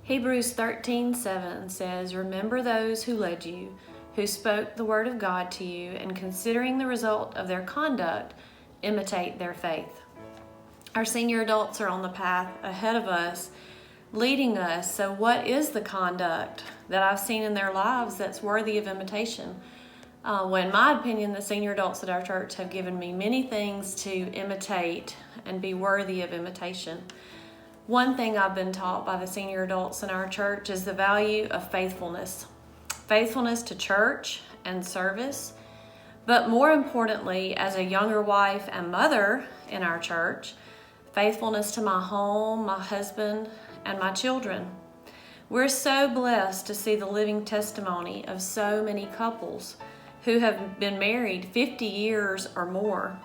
Hebrews 13:7 says, "Remember those who led you, who spoke the word of God to you, and considering the result of their conduct, imitate their faith." Our senior adults are on the path ahead of us, leading us. So what is the conduct that I've seen in their lives that's worthy of imitation? Well, in my opinion, the senior adults at our church have given me many things to imitate and be worthy of imitation. One thing I've been taught by the senior adults in our church is the value of faithfulness. Faithfulness to church and service, but more importantly, as a younger wife and mother in our church, faithfulness to my home, my husband, and my children. We're so blessed to see the living testimony of so many couples who have been married 50 years or more.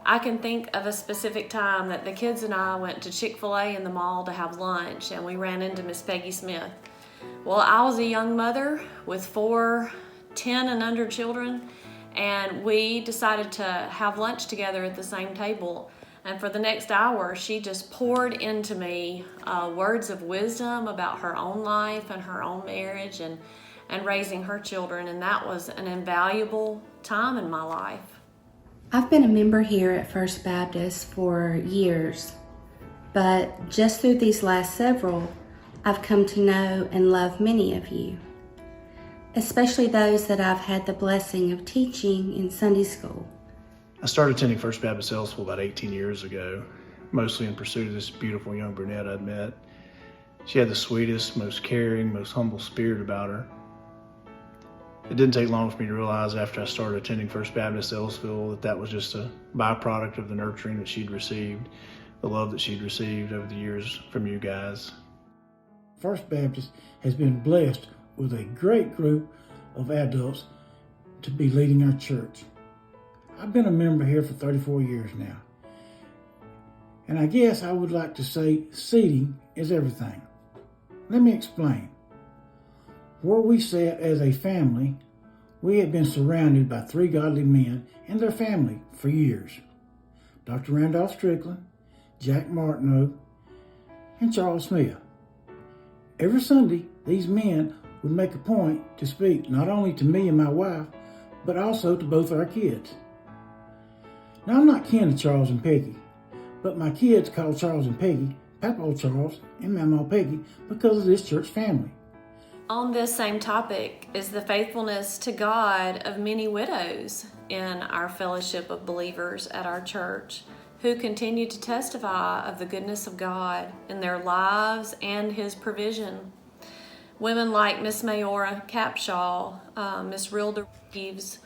I can think of a specific time that the kids and I went to Chick-fil-A in the mall to have lunch, and we ran into Miss Peggy Smith. Well, I was a young mother with 4 10 and under children, and we decided to have lunch together at the same table. And for the next hour, she just poured into me words of wisdom about her own life and her own marriage and raising her children. And that was an invaluable time in my life. I've been a member here at First Baptist for years, but just through these last several, I've come to know and love many of you, especially those that I've had the blessing of teaching in Sunday school. I started attending First Baptist Ellisville about 18 years ago, mostly in pursuit of this beautiful young brunette I'd met. She had the sweetest, most caring, most humble spirit about her. It didn't take long for me to realize after I started attending First Baptist Ellisville that was just a byproduct of the nurturing that she'd received, the love that she'd received over the years from you guys. First Baptist has been blessed with a great group of adults to be leading our church. I've been a member here for 34 years now. And I guess I would like to say seating is everything. Let me explain. Where we sat as a family, we had been surrounded by 3 godly men and their family for years. Dr. Randolph Strickland, Jack Martineau, and Charles Smith. Every Sunday, these men would make a point to speak not only to me and my wife, but also to both our kids. Now, I'm not kin to Charles and Peggy, but my kids call Charles and Peggy Papa Charles and Mama Peggy because of this church family. On this same topic is the faithfulness to God of many widows in our fellowship of believers at our church who continue to testify of the goodness of God in their lives and His provision. Women like Miss Mayora Capshaw, Miss Rilda Reeves,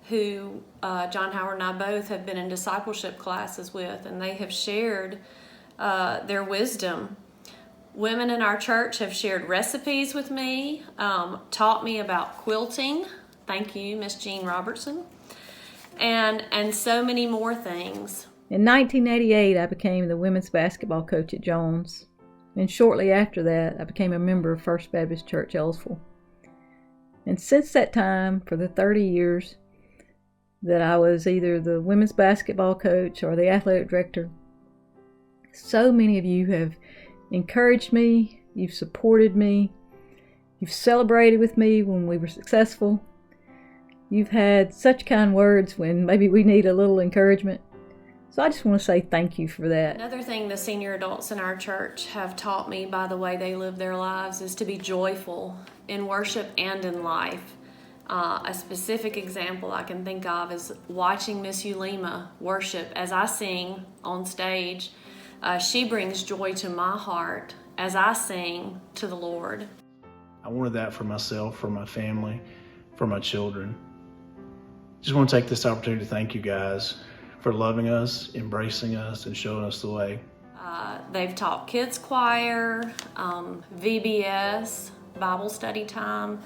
who John Howard and I both have been in discipleship classes with, and they have shared their wisdom. Women in our church have shared recipes with me, taught me about quilting. Thank you, Miss Jean Robertson, and so many more things. In 1988, I became the women's basketball coach at Jones, and shortly after that, I became a member of First Baptist Church Ellisville. And since that time, for the 30 years that I was either the women's basketball coach or the athletic director, so many of you have encouraged me, you've supported me, you've celebrated with me when we were successful, you've had such kind words when maybe we need a little encouragement. So I just want to say thank you for that. Another thing the senior adults in our church have taught me by the way they live their lives is to be joyful in worship and in life. A specific example I can think of is watching Miss Ulima worship as I sing on stage. She brings joy to my heart as I sing to the Lord. I wanted that for myself, for my family, for my children. Just want to take this opportunity to thank you guys for loving us, embracing us, and showing us the way. They've taught kids choir, VBS, Bible study time,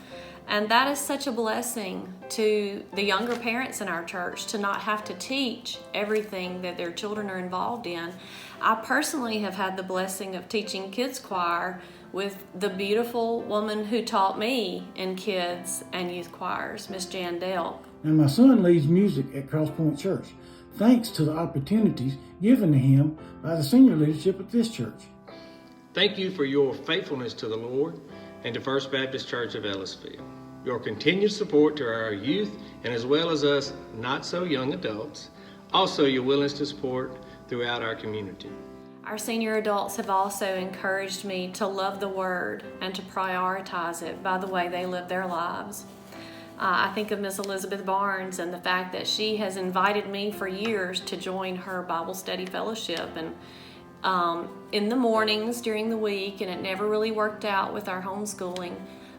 and that is such a blessing to the younger parents in our church to not have to teach everything that their children are involved in. I personally have had the blessing of teaching kids choir with the beautiful woman who taught me in kids and youth choirs, Miss Jan Dale. Now, my son leads music at Cross Point Church, thanks to the opportunities given to him by the senior leadership at this church. Thank you for your faithfulness to the Lord and to First Baptist Church of Ellisville. Your continued support to our youth and as well as us not-so-young adults. Also, your willingness to support throughout our community. Our senior adults have also encouraged me to love the Word and to prioritize it by the way they live their lives. I think of Miss Elizabeth Barnes and the fact that she has invited me for years to join her Bible study fellowship and in the mornings during the week, and it never really worked out with our homeschooling.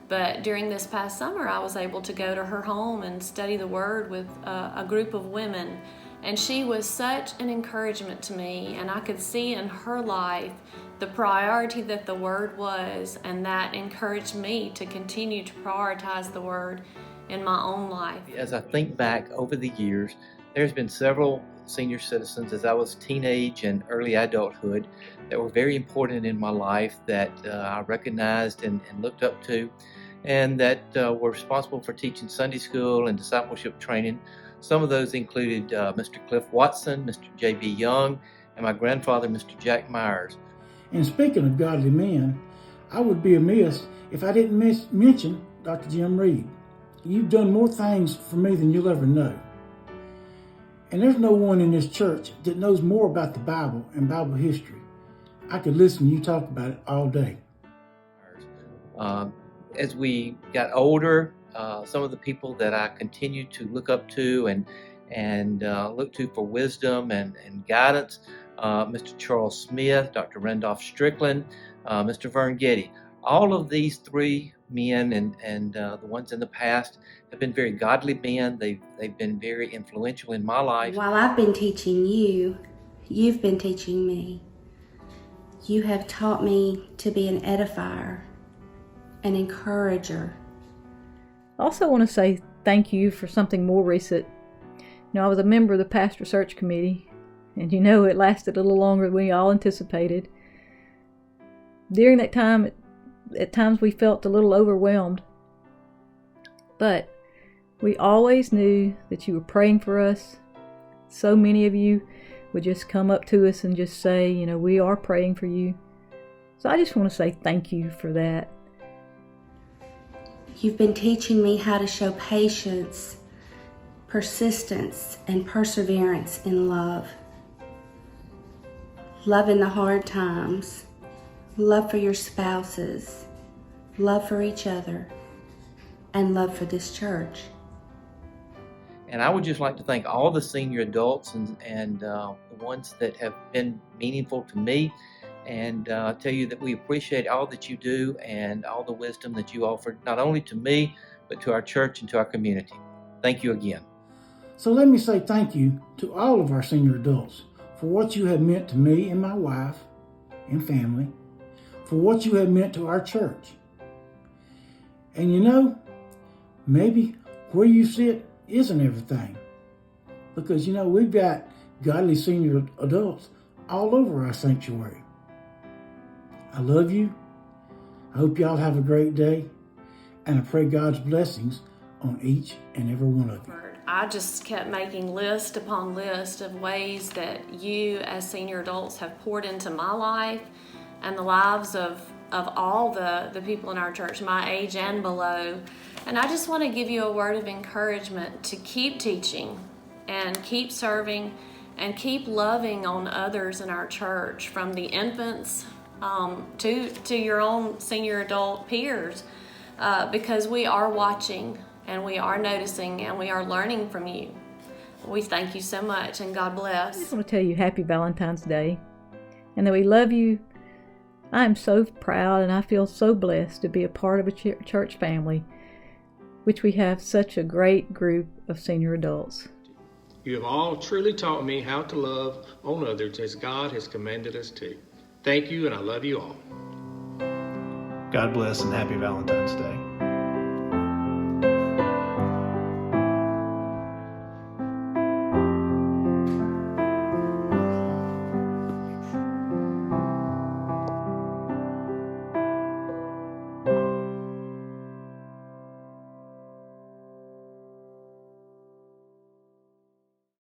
But during this past summer, I was able to go to her home and study the Word with a group of women. And she was such an encouragement to me, and I could see in her life the priority that the Word was, and that encouraged me to continue to prioritize the Word in my own life. As I think back over the years, there's been several senior citizens as I was teenage and early adulthood that were very important in my life that I recognized and looked up to, and that were responsible for teaching Sunday school and discipleship training. Some of those included Mr. Cliff Watson, Mr. J.B. Young, and my grandfather, Mr. Jack Myers. And speaking of godly men, I would be amiss if I didn't mention Dr. Jim Reed. You've done more things for me than you'll ever know. And there's no one in this church that knows more about the Bible and Bible history. I could listen to you talk about it all day. As we got older, some of the people that I continued to look up to and look to for wisdom and guidance, Mr. Charles Smith, Dr. Randolph Strickland, Mr. Vern Getty. All of these three men and the ones in the past have been very godly men. They've been very influential in my life. While I've been teaching you, you've been teaching me. You have taught me to be an edifier, an encourager. I also want to say thank you for something more recent. I was a member of the Pastor Search Committee, and it lasted a little longer than we all anticipated. During that time, at times we felt a little overwhelmed, but we always knew that you were praying for us. So many of you would just come up to us and just say, we are praying for you. So I just want to say thank you for that. You've been teaching me how to show patience, persistence, and perseverance in love. Love in the hard times, love for your spouses, love for each other, and love for this church. And I would just like to thank all the senior adults and the ones that have been meaningful to me, and tell you that we appreciate all that you do and all the wisdom that you offered, not only to me, but to our church and to our community. Thank you again. So let me say thank you to all of our senior adults for what you have meant to me and my wife and family, for what you have meant to our church. And maybe where you sit isn't everything, because we've got godly senior adults all over our sanctuary. I love you. I hope y'all have a great day, and I pray God's blessings on each and every one of you. I just kept making list upon list of ways that you as senior adults have poured into my life and the lives of all the people in our church, my age and below. And I just want to give you a word of encouragement to keep teaching and keep serving and keep loving on others in our church, from the infants to your own senior adult peers, because we are watching and we are noticing and we are learning from you. We thank you so much, and God bless. I just want to tell you happy Valentine's Day and that we love you. I am so proud and I feel so blessed to be a part of a church family, which we have such a great group of senior adults. You have all truly taught me how to love on others as God has commanded us to. Thank you, and I love you all. God bless and happy Valentine's Day.